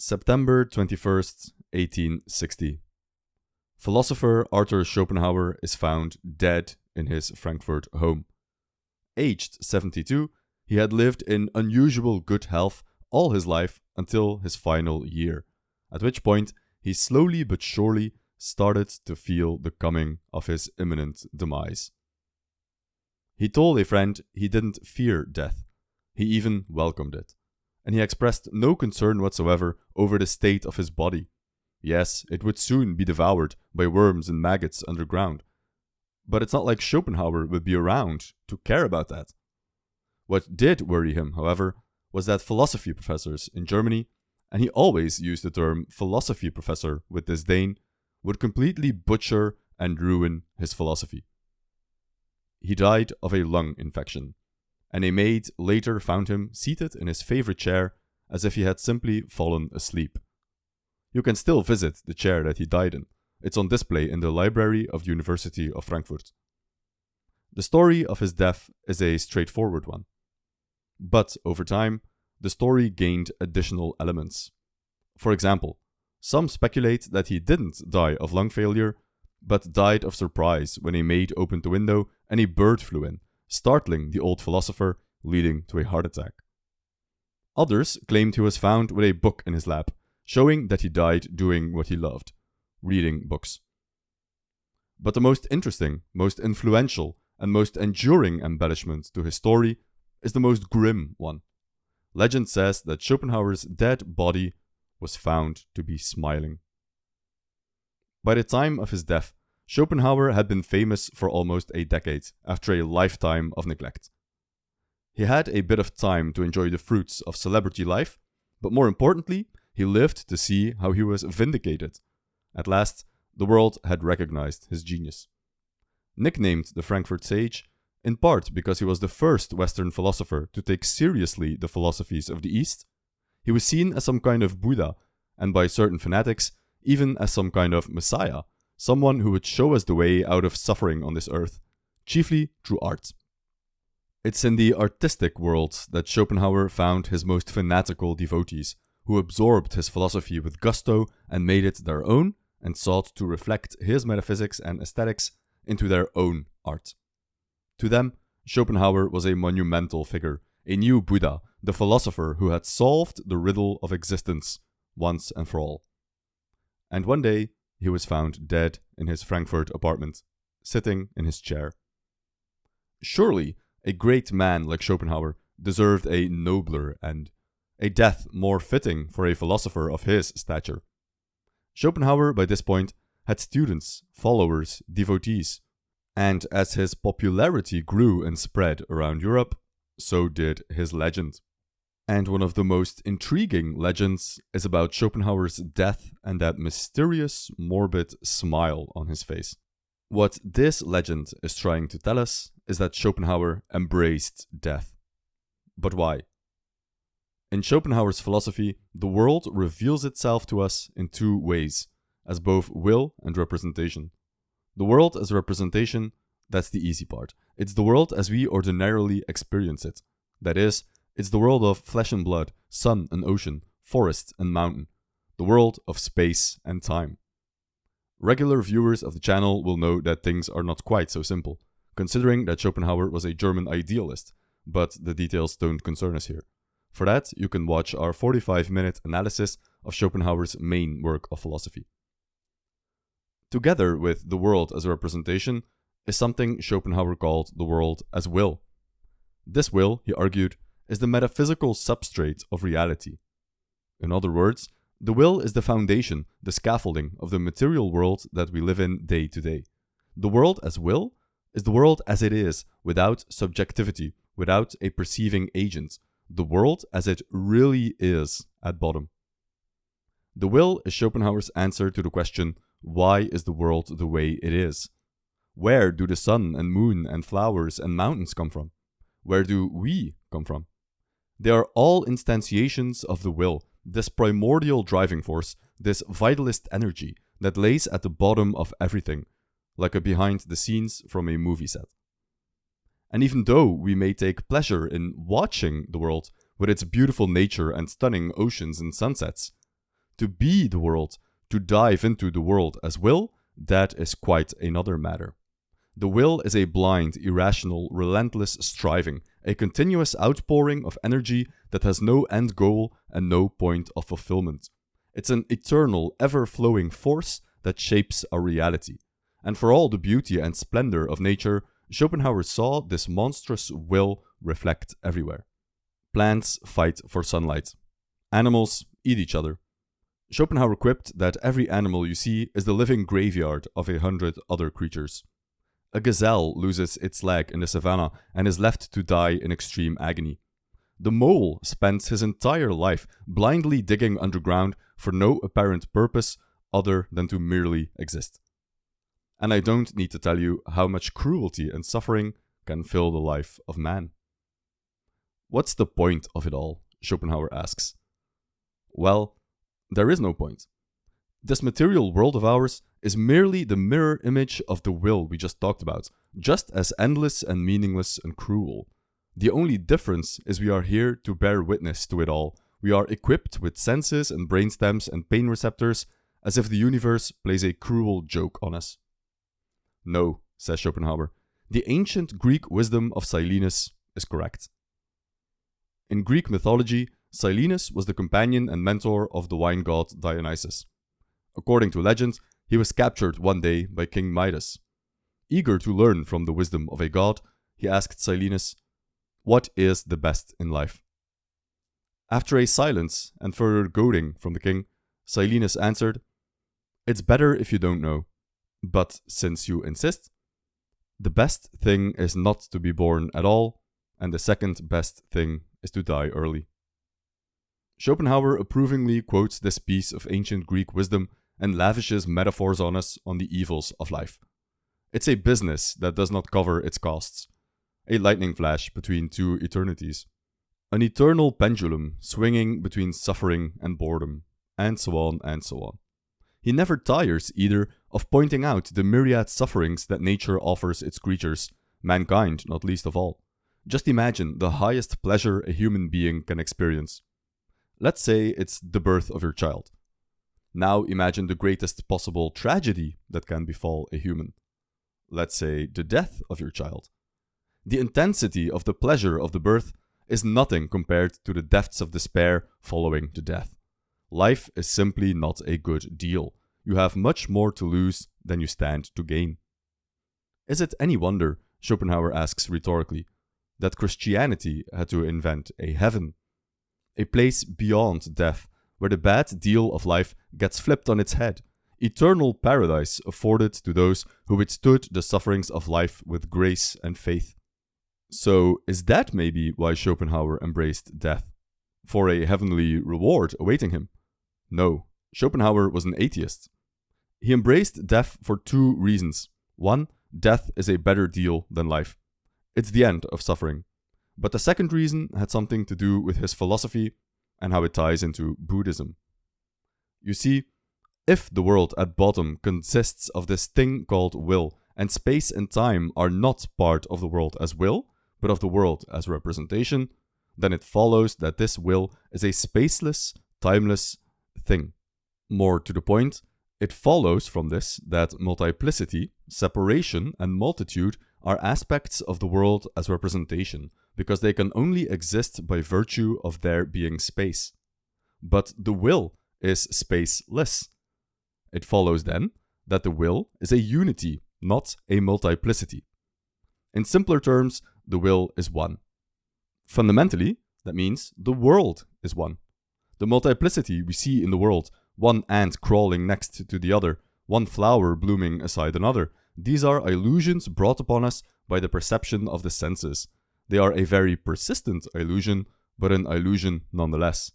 September 21st, 1860. Philosopher Arthur Schopenhauer is found dead in his Frankfurt home. Aged 72, he had lived in unusual good health all his life until his final year, at which point he slowly but surely started to feel the coming of his imminent demise. He told a friend he didn't fear death, he even welcomed it, and he expressed no concern whatsoever over the state of his body. Yes, it would soon be devoured by worms and maggots underground, but it's not like Schopenhauer would be around to care about that. What did worry him, however, was that philosophy professors in Germany, and he always used the term philosophy professor with disdain, would completely butcher and ruin his philosophy. He died of a lung infection, and a maid later found him seated in his favorite chair as if he had simply fallen asleep. You can still visit the chair that he died in. It's on display in the library of the University of Frankfurt. The story of his death is a straightforward one. But over time, the story gained additional elements. For example, some speculate that he didn't die of lung failure, but died of surprise when a maid opened the window and a bird flew in, startling the old philosopher, leading to a heart attack. Others claimed he was found with a book in his lap, showing that he died doing what he loved, reading books. But the most interesting, most influential, and most enduring embellishment to his story is the most grim one. Legend says that Schopenhauer's dead body was found to be smiling. By the time of his death, Schopenhauer had been famous for almost a decade after a lifetime of neglect. He had a bit of time to enjoy the fruits of celebrity life, but more importantly, he lived to see how he was vindicated. At last, the world had recognized his genius. Nicknamed the Frankfurt Sage, in part because he was the first Western philosopher to take seriously the philosophies of the East, he was seen as some kind of Buddha, and by certain fanatics, even as some kind of Messiah, someone who would show us the way out of suffering on this earth, chiefly through art. It's in the artistic world that Schopenhauer found his most fanatical devotees, who absorbed his philosophy with gusto and made it their own, and sought to reflect his metaphysics and aesthetics into their own art. To them, Schopenhauer was a monumental figure, a new Buddha, the philosopher who had solved the riddle of existence once and for all. And one day, he was found dead in his Frankfurt apartment, sitting in his chair. Surely, a great man like Schopenhauer deserved a nobler end, a death more fitting for a philosopher of his stature. Schopenhauer, by this point, had students, followers, devotees, and as his popularity grew and spread around Europe, so did his legend. And one of the most intriguing legends is about Schopenhauer's death and that mysterious, morbid smile on his face. What this legend is trying to tell us is that Schopenhauer embraced death. But why? In Schopenhauer's philosophy, the world reveals itself to us in two ways, as both will and representation. The world as a representation, that's the easy part. It's the world as we ordinarily experience it. That is, it's the world of flesh and blood, sun and ocean, forest and mountain. The world of space and time. Regular viewers of the channel will know that things are not quite so simple, considering that Schopenhauer was a German idealist, but the details don't concern us here. For that, you can watch our 45-minute analysis of Schopenhauer's main work of philosophy. Together with the world as a representation is something Schopenhauer called the world as will. This will, he argued, is the metaphysical substrate of reality. In other words, the will is the foundation, the scaffolding of the material world that we live in day to day. The world as will is the world as it is, without subjectivity, without a perceiving agent. The world as it really is at bottom. The will is Schopenhauer's answer to the question, why is the world the way it is? Where do the sun and moon and flowers and mountains come from? Where do we come from? They are all instantiations of the will, this primordial driving force, this vitalist energy that lays at the bottom of everything, like a behind the scenes from a movie set. And even though we may take pleasure in watching the world with its beautiful nature and stunning oceans and sunsets, To be the world, to dive into the world as will, that is quite another matter. The will is a blind, irrational, relentless striving, a continuous outpouring of energy that has no end goal and no point of fulfillment. It's an eternal, ever-flowing force that shapes our reality. And for all the beauty and splendor of nature, Schopenhauer saw this monstrous will reflect everywhere. Plants fight for sunlight. Animals eat each other. Schopenhauer quipped that every animal you see is the living graveyard of 100 other creatures. A gazelle loses its leg in the savannah and is left to die in extreme agony. The mole spends his entire life blindly digging underground for no apparent purpose other than to merely exist. And I don't need to tell you how much cruelty and suffering can fill the life of man. What's the point of it all? Schopenhauer asks. Well, there is no point. This material world of ours is merely the mirror image of the will we just talked about, just as endless and meaningless and cruel. The only difference is we are here to bear witness to it all. We are equipped with senses and brainstems and pain receptors, as if the universe plays a cruel joke on us. No, says Schopenhauer, the ancient Greek wisdom of Silenus is correct. In Greek mythology, Silenus was the companion and mentor of the wine god Dionysus. According to legend, he was captured one day by King Midas. Eager to learn from the wisdom of a god, he asked Silenus, "What is the best in life?" After a silence and further goading from the king, Silenus answered, "It's better if you don't know. But since you insist, the best thing is not to be born at all, and the second best thing is to die early." Schopenhauer approvingly quotes this piece of ancient Greek wisdom and lavishes metaphors on us on the evils of life. It's a business that does not cover its costs. A lightning flash between two eternities. An eternal pendulum swinging between suffering and boredom, and so on and so on. He never tires either of pointing out the myriad sufferings that nature offers its creatures, mankind not least of all. Just imagine the highest pleasure a human being can experience. Let's say it's the birth of your child. Now imagine the greatest possible tragedy that can befall a human. Let's say the death of your child. The intensity of the pleasure of the birth is nothing compared to the depths of despair following the death. Life is simply not a good deal. You have much more to lose than you stand to gain. Is it any wonder, Schopenhauer asks rhetorically, that Christianity had to invent a heaven? A place beyond death, where the bad deal of life gets flipped on its head. Eternal paradise afforded to those who withstood the sufferings of life with grace and faith. So, is that maybe why Schopenhauer embraced death? For a heavenly reward awaiting him? No, Schopenhauer was an atheist. He embraced death for two reasons. One, death is a better deal than life. It's the end of suffering. But the second reason had something to do with his philosophy and how it ties into Buddhism. You see, if the world at bottom consists of this thing called will, and space and time are not part of the world as will, but of the world as representation, then it follows that this will is a spaceless, timeless thing. More to the point, it follows from this that multiplicity, separation, and multitude are aspects of the world as representation, because they can only exist by virtue of their being space. But the will is spaceless. It follows then that the will is a unity, not a multiplicity. In simpler terms, the will is one. Fundamentally, that means the world is one. The multiplicity we see in the world, one ant crawling next to the other, one flower blooming aside another, these are illusions brought upon us by the perception of the senses. They are a very persistent illusion, but an illusion nonetheless.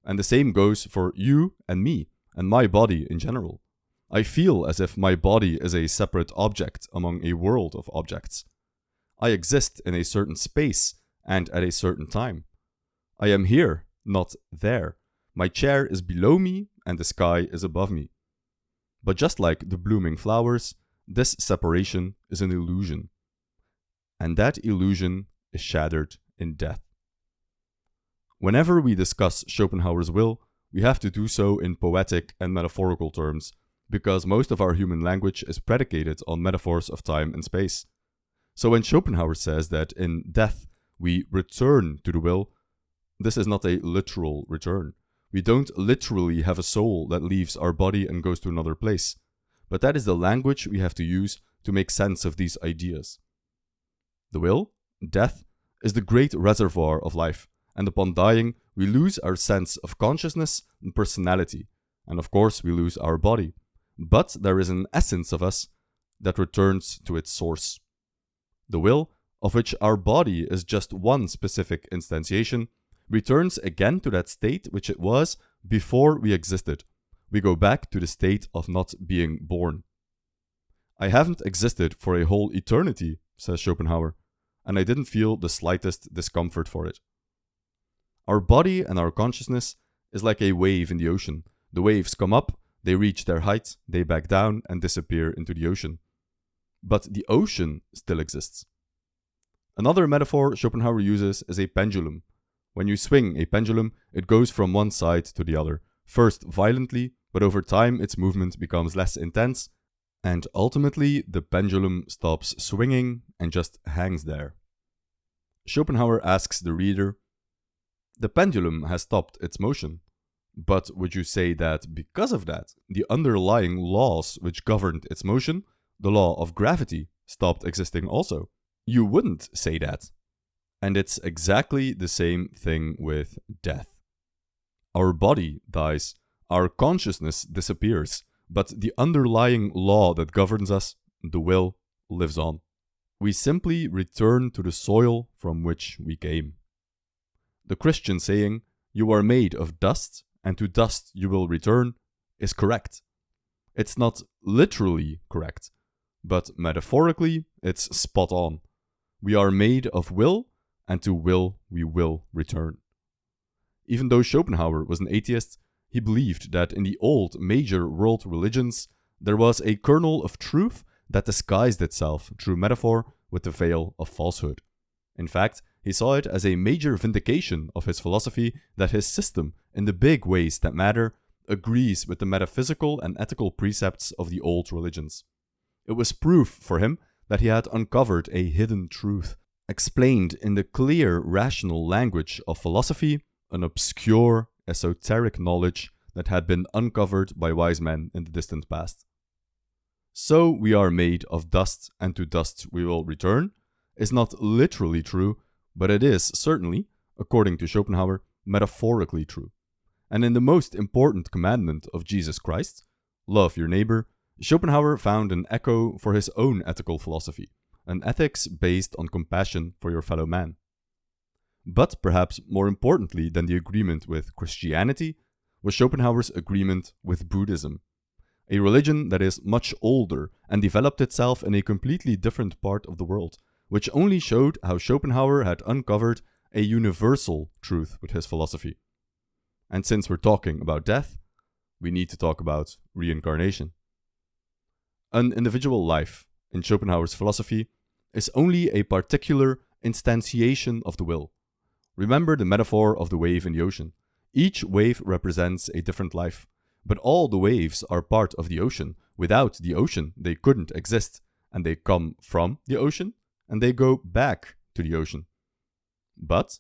And the same goes for you and me, and my body in general. I feel as if my body is a separate object among a world of objects. I exist in a certain space and at a certain time. I am here, not there. My chair is below me and the sky is above me. But just like the blooming flowers, this separation is an illusion. And that illusion is shattered in death. Whenever we discuss Schopenhauer's will, we have to do so in poetic and metaphorical terms, because most of our human language is predicated on metaphors of time and space. So when Schopenhauer says that in death we return to the will, this is not a literal return. We don't literally have a soul that leaves our body and goes to another place, but that is the language we have to use to make sense of these ideas. The will, death, is the great reservoir of life, and upon dying, we lose our sense of consciousness and personality, and of course we lose our body. But there is an essence of us that returns to its source. The will, of which our body is just one specific instantiation, returns again to that state which it was before we existed. We go back to the state of not being born. I haven't existed for a whole eternity, says Schopenhauer, and I didn't feel the slightest discomfort for it. Our body and our consciousness is like a wave in the ocean. The waves come up, they reach their height, they back down and disappear into the ocean. But the ocean still exists. Another metaphor Schopenhauer uses is a pendulum. When you swing a pendulum, it goes from one side to the other, first violently, but over time its movement becomes less intense, and ultimately the pendulum stops swinging and just hangs there. Schopenhauer asks the reader, the pendulum has stopped its motion, but would you say that because of that, the underlying laws which governed its motion, the law of gravity, stopped existing also? You wouldn't say that. And it's exactly the same thing with death. Our body dies, our consciousness disappears, but the underlying law that governs us, the will, lives on. We simply return to the soil from which we came. The Christian saying, "You are made of dust, and to dust you will return," is correct. It's not literally correct, but metaphorically it's spot on. We are made of will, and to will we will return. Even though Schopenhauer was an atheist, he believed that in the old major world religions there was a kernel of truth that disguised itself through metaphor with the veil of falsehood. In fact, he saw it as a major vindication of his philosophy that his system, in the big ways that matter, agrees with the metaphysical and ethical precepts of the old religions. It was proof for him that he had uncovered a hidden truth, explained in the clear, rational language of philosophy, an obscure, esoteric knowledge that had been uncovered by wise men in the distant past. So we are made of dust, and to dust we will return, is not literally true, but it is certainly, according to Schopenhauer, metaphorically true. And in the most important commandment of Jesus Christ, love your neighbor, Schopenhauer found an echo for his own ethical philosophy, an ethics based on compassion for your fellow man. But perhaps more importantly than the agreement with Christianity was Schopenhauer's agreement with Buddhism, a religion that is much older and developed itself in a completely different part of the world, which only showed how Schopenhauer had uncovered a universal truth with his philosophy. And since we're talking about death, we need to talk about reincarnation. An individual life, in Schopenhauer's philosophy, is only a particular instantiation of the will. Remember the metaphor of the wave in the ocean. Each wave represents a different life, but all the waves are part of the ocean. Without the ocean, they couldn't exist, and they come from the ocean, and they go back to the ocean. But,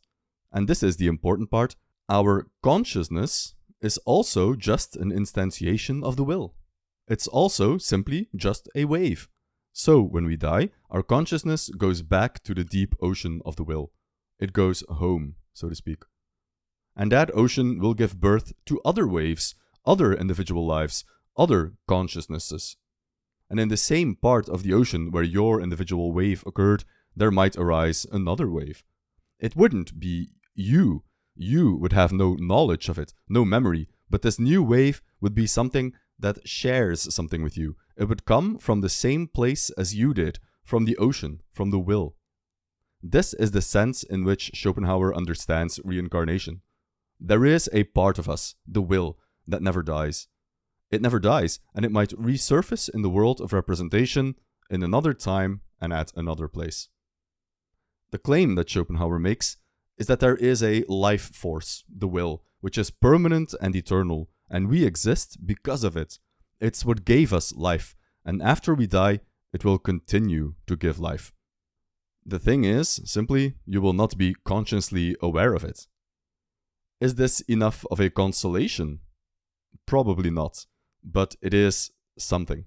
and this is the important part, our consciousness is also just an instantiation of the will. It's also simply just a wave. So when we die, our consciousness goes back to the deep ocean of the will. It goes home, so to speak. And that ocean will give birth to other waves, other individual lives, other consciousnesses. And in the same part of the ocean where your individual wave occurred, there might arise another wave. It wouldn't be you. You would have no knowledge of it, no memory, but this new wave would be something that shares something with you. It would come from the same place as you did, from the ocean, from the will. This is the sense in which Schopenhauer understands reincarnation. There is a part of us, the will, that never dies. It never dies, and it might resurface in the world of representation in another time and at another place. The claim that Schopenhauer makes is that there is a life force, the will, which is permanent and eternal, and we exist because of it. It's what gave us life, and after we die, it will continue to give life. The thing is, simply, you will not be consciously aware of it. Is this enough of a consolation? Probably not, but it is something.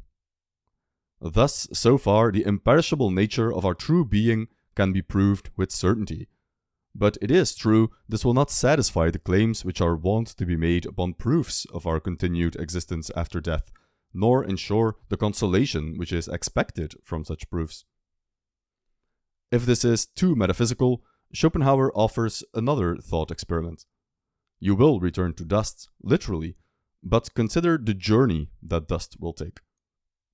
Thus, so far, the imperishable nature of our true being can be proved with certainty. But it is true, this will not satisfy the claims which are wont to be made upon proofs of our continued existence after death, nor ensure the consolation which is expected from such proofs. If this is too metaphysical, Schopenhauer offers another thought experiment. You will return to dust, literally, but consider the journey that dust will take.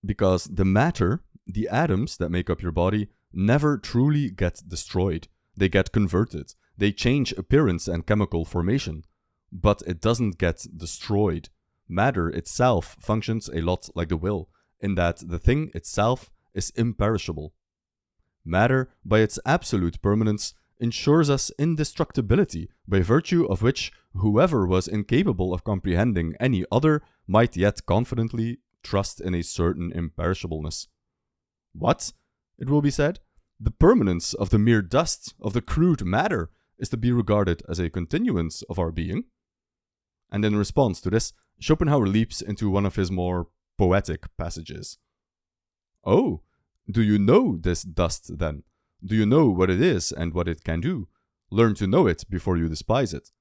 Because the matter, the atoms that make up your body, never truly get destroyed. They get converted. They change appearance and chemical formation. But it doesn't get destroyed. Matter itself functions a lot like the will, in that the thing itself is imperishable. Matter, by its absolute permanence, ensures us indestructibility, by virtue of which whoever was incapable of comprehending any other might yet confidently trust in a certain imperishableness. What? It will be said. The permanence of the mere dust, of the crude matter, is to be regarded as a continuance of our being? And in response to this, Schopenhauer leaps into one of his more poetic passages. Oh, do you know this dust then? Do you know what it is and what it can do? Learn to know it before you despise it.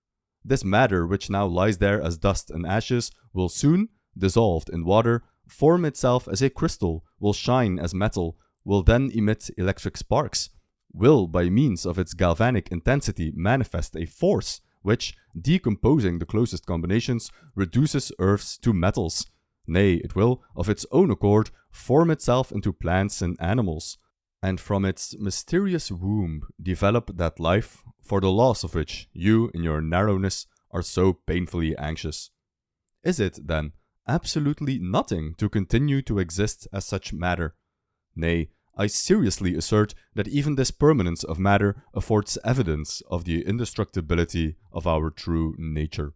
This matter which now lies there as dust and ashes will soon, dissolved in water, form itself as a crystal, will shine as metal, will then emit electric sparks, will by means of its galvanic intensity manifest a force which, decomposing the closest combinations, reduces earths to metals. Nay, it will, of its own accord, form itself into plants and animals, and from its mysterious womb develop that life for the loss of which you, in your narrowness, are so painfully anxious. Is it, then, absolutely nothing to continue to exist as such matter? Nay, I seriously assert that even this permanence of matter affords evidence of the indestructibility of our true nature.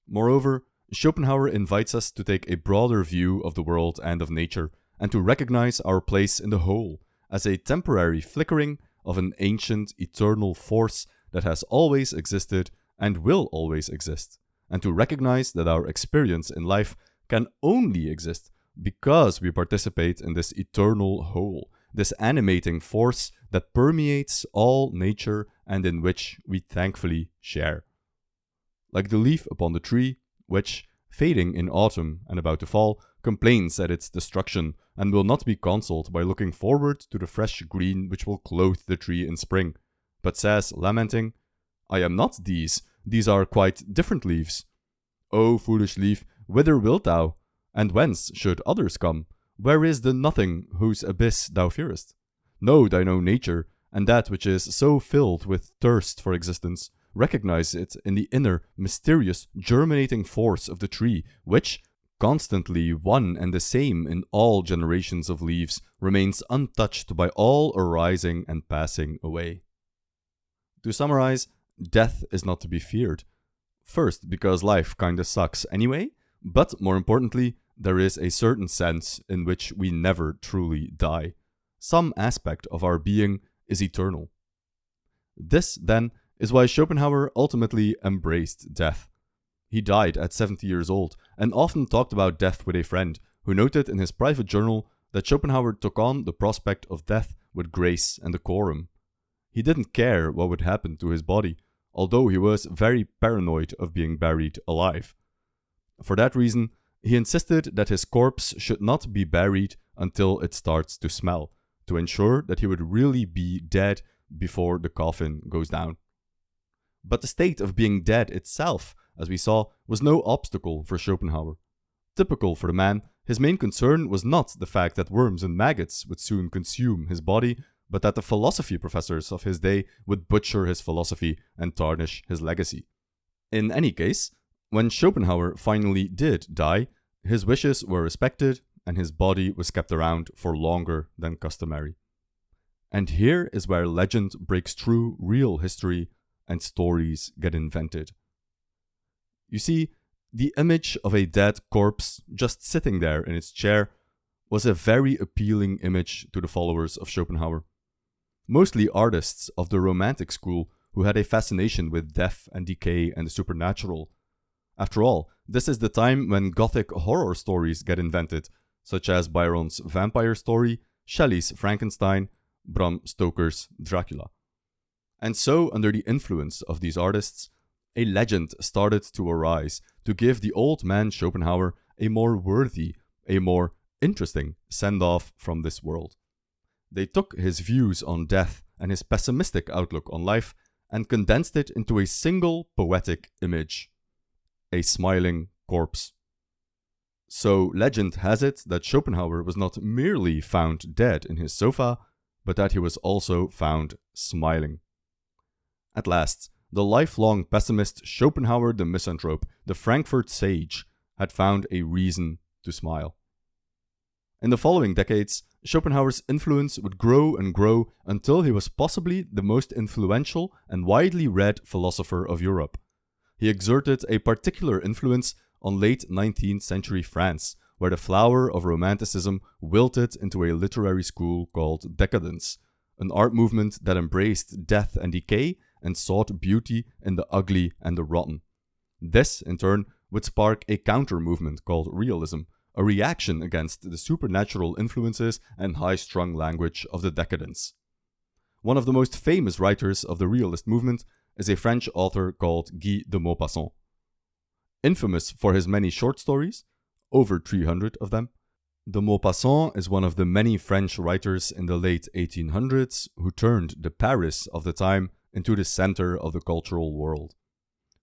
Moreover, Schopenhauer invites us to take a broader view of the world and of nature, and to recognize our place in the whole as a temporary flickering of an ancient, eternal force that has always existed and will always exist, and to recognize that our experience in life can only exist because we participate in this eternal whole, this animating force that permeates all nature and in which we thankfully share. Like the leaf upon the tree, which, fading in autumn and about to fall, complains at its destruction and will not be consoled by looking forward to the fresh green which will clothe the tree in spring, but says, lamenting, I am not these are quite different leaves. O foolish leaf, whither wilt thou? And whence should others come? Where is the nothing whose abyss thou fearest? Know thine own nature, and that which is so filled with thirst for existence, recognize it in the inner, mysterious, germinating force of the tree, which, constantly one and the same in all generations of leaves, remains untouched by all arising and passing away. To summarize, death is not to be feared. First, because life kinda sucks anyway, but more importantly, there is a certain sense in which we never truly die. Some aspect of our being is eternal. This, then, is why Schopenhauer ultimately embraced death. He died at 70 years old, and often talked about death with a friend, who noted in his private journal that Schopenhauer took on the prospect of death with grace and decorum. He didn't care what would happen to his body, although he was very paranoid of being buried alive. For that reason, he insisted that his corpse should not be buried until it starts to smell, to ensure that he would really be dead before the coffin goes down. But the state of being dead itself, as we saw, was no obstacle for Schopenhauer. Typical for the man, his main concern was not the fact that worms and maggots would soon consume his body, but that the philosophy professors of his day would butcher his philosophy and tarnish his legacy. In any case, when Schopenhauer finally did die, his wishes were respected and his body was kept around for longer than customary. And here is where legend breaks through real history and stories get invented. You see, the image of a dead corpse just sitting there in its chair was a very appealing image to the followers of Schopenhauer. Mostly artists of the Romantic school who had a fascination with death and decay and the supernatural. After all, this is the time when Gothic horror stories get invented, such as Byron's vampire story, Shelley's Frankenstein, Bram Stoker's Dracula. And so, under the influence of these artists, a legend started to arise to give the old man Schopenhauer a more worthy, a more interesting send-off from this world. They took his views on death and his pessimistic outlook on life and condensed it into a single poetic image: a smiling corpse. So legend has it that Schopenhauer was not merely found dead in his sofa, but that he was also found smiling. At last, the lifelong pessimist Schopenhauer the misanthrope, the Frankfurt sage, had found a reason to smile. In the following decades, Schopenhauer's influence would grow and grow until he was possibly the most influential and widely read philosopher of Europe. He exerted a particular influence on late 19th century France, where the flower of Romanticism wilted into a literary school called Decadence, an art movement that embraced death and decay and sought beauty in the ugly and the rotten. This, in turn, would spark a counter-movement called Realism, a reaction against the supernatural influences and high-strung language of the Decadence. One of the most famous writers of the Realist movement is a French author called Guy de Maupassant. Infamous for his many short stories, over 300 of them, de Maupassant is one of the many French writers in the late 1800s who turned the Paris of the time into the center of the cultural world.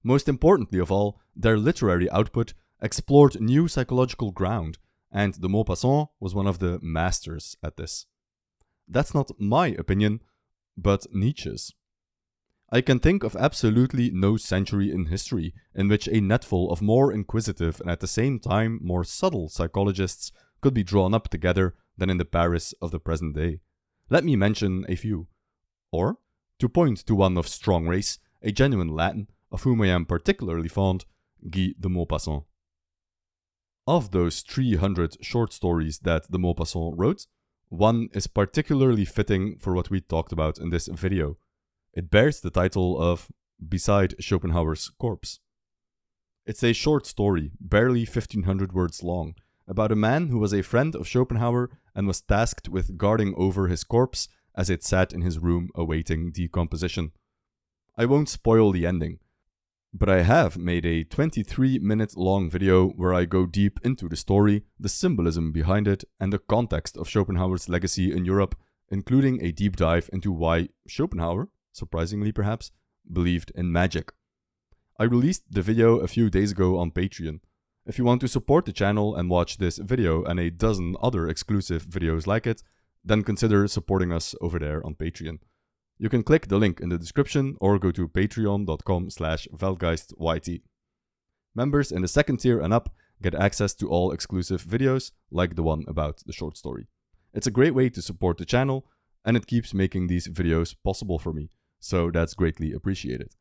Most importantly of all, their literary output explored new psychological ground, and de Maupassant was one of the masters at this. That's not my opinion, but Nietzsche's. I can think of absolutely no century in history in which a netful of more inquisitive and at the same time more subtle psychologists could be drawn up together than in the Paris of the present day. Let me mention a few. Or, to point to one of strong race, a genuine Latin, of whom I am particularly fond, Guy de Maupassant. Of those 300 short stories that de Maupassant wrote, one is particularly fitting for what we talked about in this video. It bears the title of Beside Schopenhauer's Corpse. It's a short story, barely 1500 words long, about a man who was a friend of Schopenhauer and was tasked with guarding over his corpse as it sat in his room awaiting decomposition. I won't spoil the ending, but I have made a 23-minute long video where I go deep into the story, the symbolism behind it, and the context of Schopenhauer's legacy in Europe, including a deep dive into why Schopenhauer, surprisingly perhaps, believed in magic. I released the video a few days ago on Patreon. If you want to support the channel and watch this video and a dozen other exclusive videos like it, then consider supporting us over there on Patreon. You can click the link in the description or go to patreon.com/veldgeistyt. Members in the second tier and up get access to all exclusive videos like the one about the short story. It's a great way to support the channel, and it keeps making these videos possible for me, so that's greatly appreciated.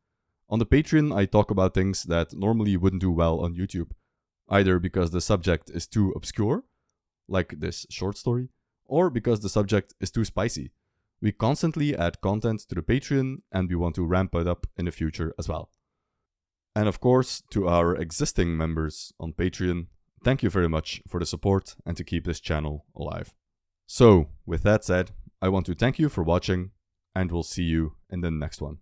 On the Patreon, I talk about things that normally wouldn't do well on YouTube, either because the subject is too obscure, like this short story, or because the subject is too spicy. We constantly add content to the Patreon, and we want to ramp it up in the future as well. And of course, to our existing members on Patreon, thank you very much for the support and to keep this channel alive. So, with that said, I want to thank you for watching, and we'll see you in the next one.